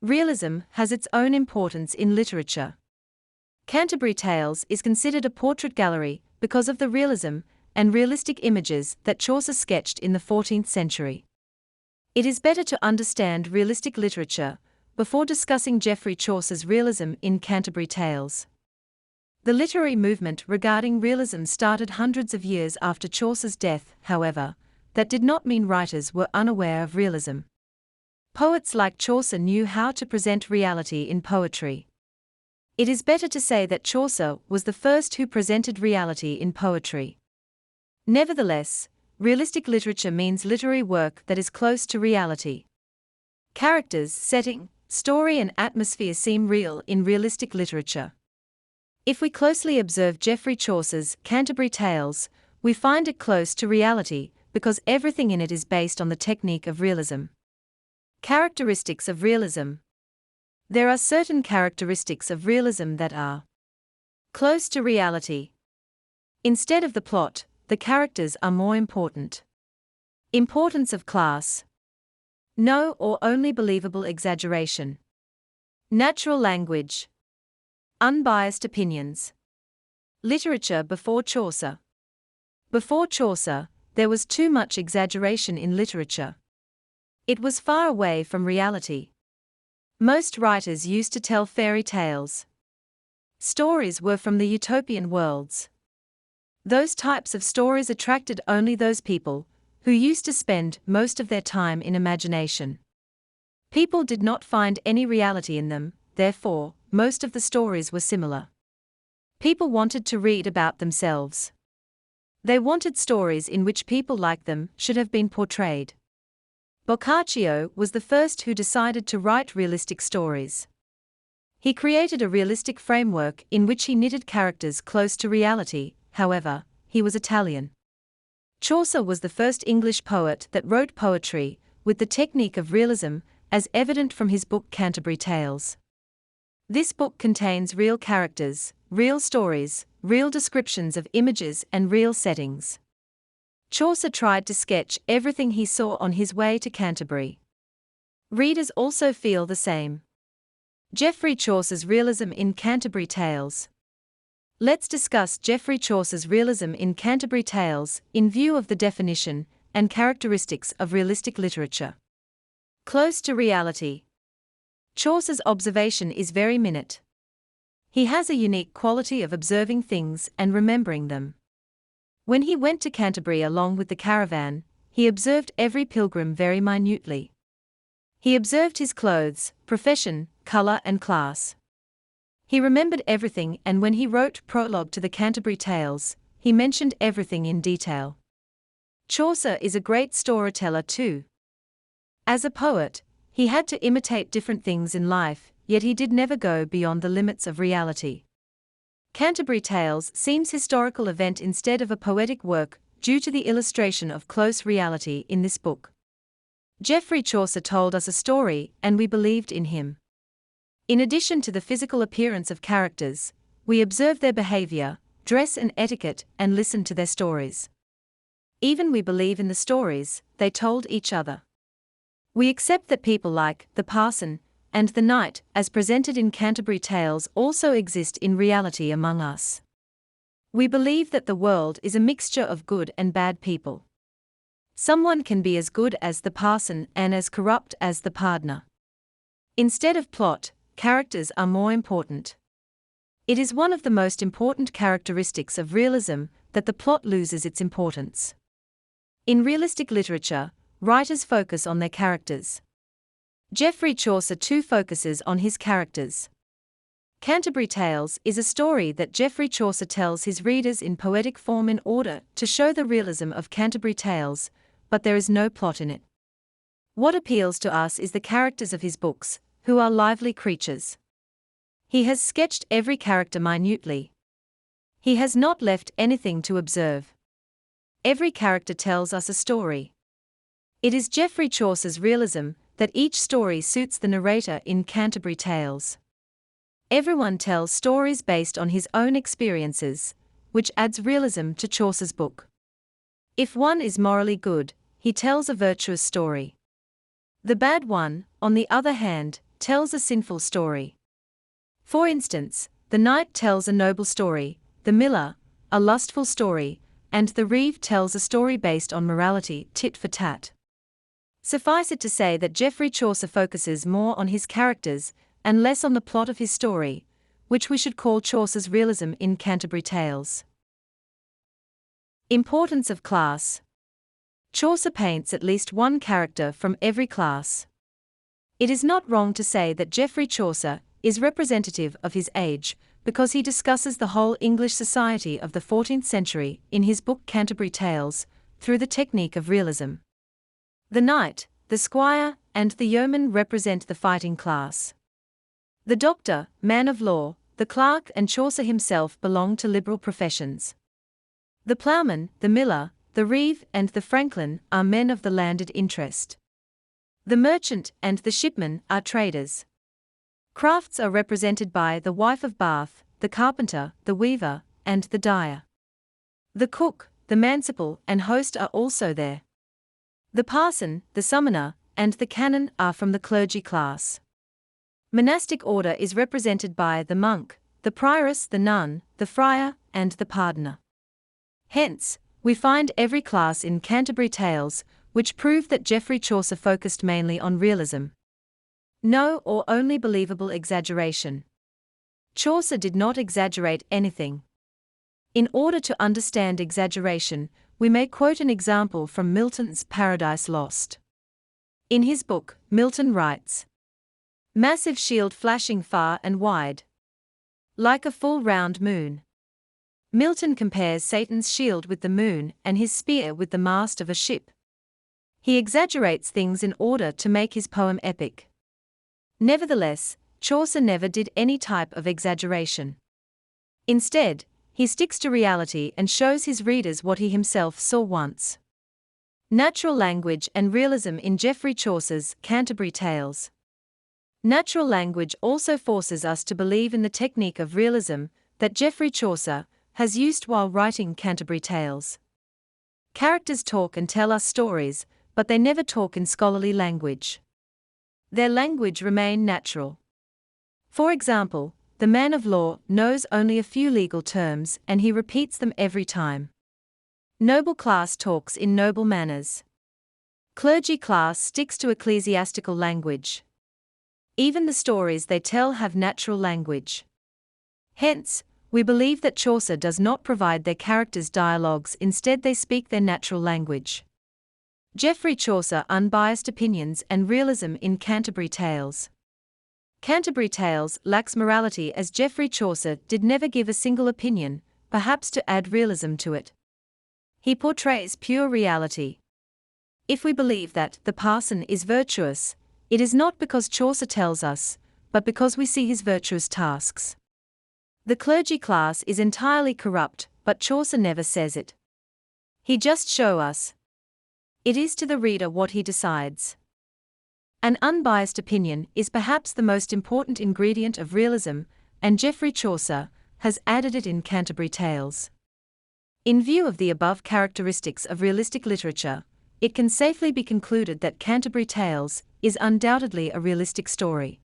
Realism has its own importance in literature. Canterbury Tales is considered a portrait gallery because of the realism and realistic images that Chaucer sketched in the 14th century. It is better to understand realistic literature before discussing Geoffrey Chaucer's realism in Canterbury Tales. The literary movement regarding realism started hundreds of years after Chaucer's death, however, that did not mean writers were unaware of realism. Poets like Chaucer knew how to present reality in poetry. It is better to say that Chaucer was the first who presented reality in poetry. Nevertheless, realistic literature means literary work that is close to reality. Characters, setting, story and atmosphere seem real in realistic literature. If we closely observe Geoffrey Chaucer's Canterbury Tales, we find it close to reality because everything in it is based on the technique of realism. Characteristics of realism. There are certain characteristics of realism that are close to reality. Instead of the plot, the characters are more important. Importance of class. No or only believable exaggeration. Natural language. Unbiased opinions. Literature before Chaucer. Before Chaucer, there was too much exaggeration in literature. It was far away from reality. Most writers used to tell fairy tales. Stories were from the utopian worlds. Those types of stories attracted only those people who used to spend most of their time in imagination. People did not find any reality in them, therefore, most of the stories were similar. People wanted to read about themselves. They wanted stories in which people like them should have been portrayed. Boccaccio was the first who decided to write realistic stories. He created a realistic framework in which he knitted characters close to reality, however, he was Italian. Chaucer was the first English poet that wrote poetry with the technique of realism, as evident from his book Canterbury Tales. This book contains real characters, real stories, real descriptions of images and real settings. Chaucer tried to sketch everything he saw on his way to Canterbury. Readers also feel the same. Geoffrey Chaucer's realism in Canterbury Tales. Let's discuss Geoffrey Chaucer's realism in Canterbury Tales in view of the definition and characteristics of realistic literature. Close to reality. Chaucer's observation is very minute. He has a unique quality of observing things and remembering them. When he went to Canterbury along with the caravan, he observed every pilgrim very minutely. He observed his clothes, profession, color and class. He remembered everything, and when he wrote prologue to the Canterbury Tales, he mentioned everything in detail. Chaucer is a great storyteller too. As a poet, he had to imitate different things in life, yet he did never go beyond the limits of reality. Canterbury Tales seems historical event instead of a poetic work due to the illustration of close reality in this book. Geoffrey Chaucer told us a story and we believed in him. In addition to the physical appearance of characters, we observe their behavior, dress and etiquette and listen to their stories. Even we believe in the stories they told each other. We accept that people like the parson and the knight, as presented in Canterbury Tales, also exist in reality among us. We believe that the world is a mixture of good and bad people. Someone can be as good as the parson and as corrupt as the pardoner. Instead of plot, characters are more important. It is one of the most important characteristics of realism that the plot loses its importance. In realistic literature, writers focus on their characters. Geoffrey Chaucer too focuses on his characters. Canterbury Tales is a story that Geoffrey Chaucer tells his readers in poetic form in order to show the realism of Canterbury Tales, but there is no plot in it. What appeals to us is the characters of his books, who are lively creatures. He has sketched every character minutely. He has not left anything to observe. Every character tells us a story. It is Geoffrey Chaucer's realism that each story suits the narrator in Canterbury Tales. Everyone tells stories based on his own experiences, which adds realism to Chaucer's book. If one is morally good, he tells a virtuous story. The bad one, on the other hand, tells a sinful story. For instance, the knight tells a noble story, the miller, a lustful story, and the reeve tells a story based on morality, tit for tat. Suffice it to say that Geoffrey Chaucer focuses more on his characters and less on the plot of his story, which we should call Chaucer's realism in Canterbury Tales. Importance of class. Chaucer paints at least one character from every class. It is not wrong to say that Geoffrey Chaucer is representative of his age, because he discusses the whole English society of the 14th century in his book Canterbury Tales, through the technique of realism. The knight, the squire, and the yeoman represent the fighting class. The doctor, man of law, the clerk, and Chaucer himself belong to liberal professions. The ploughman, the miller, the reeve, and the franklin are men of the landed interest. The merchant and the shipman are traders. Crafts are represented by the wife of Bath, the carpenter, the weaver, and the dyer. The cook, the manciple, and host are also there. The parson, the summoner, and the canon are from the clergy class. Monastic order is represented by the monk, the prioress, the nun, the friar, and the pardoner. Hence, we find every class in Canterbury Tales, which prove that Geoffrey Chaucer focused mainly on realism. No or only believable exaggeration. Chaucer did not exaggerate anything. In order to understand exaggeration, we may quote an example from Milton's Paradise Lost. In his book, Milton writes, "Massive shield flashing far and wide, like a full round moon." Milton compares Satan's shield with the moon and his spear with the mast of a ship. He exaggerates things in order to make his poem epic. Nevertheless, Chaucer never did any type of exaggeration. Instead, he sticks to reality and shows his readers what he himself saw once. Natural language and realism in Geoffrey Chaucer's Canterbury Tales. Natural language also forces us to believe in the technique of realism that Geoffrey Chaucer has used while writing Canterbury Tales. Characters talk and tell us stories, but they never talk in scholarly language. Their language remains natural. For example, the man of law knows only a few legal terms and he repeats them every time. Noble class talks in noble manners. Clergy class sticks to ecclesiastical language. Even the stories they tell have natural language. Hence, we believe that Chaucer does not provide their characters dialogues, instead they speak their natural language. Geoffrey Chaucer unbiased opinions and realism in Canterbury Tales. Canterbury Tales lacks morality as Geoffrey Chaucer did never give a single opinion, perhaps to add realism to it. He portrays pure reality. If we believe that the parson is virtuous, it is not because Chaucer tells us, but because we see his virtuous tasks. The clergy class is entirely corrupt, but Chaucer never says it. He just shows us. It is to the reader what he decides. An unbiased opinion is perhaps the most important ingredient of realism, and Geoffrey Chaucer has added it in Canterbury Tales. In view of the above characteristics of realistic literature, it can safely be concluded that Canterbury Tales is undoubtedly a realistic story.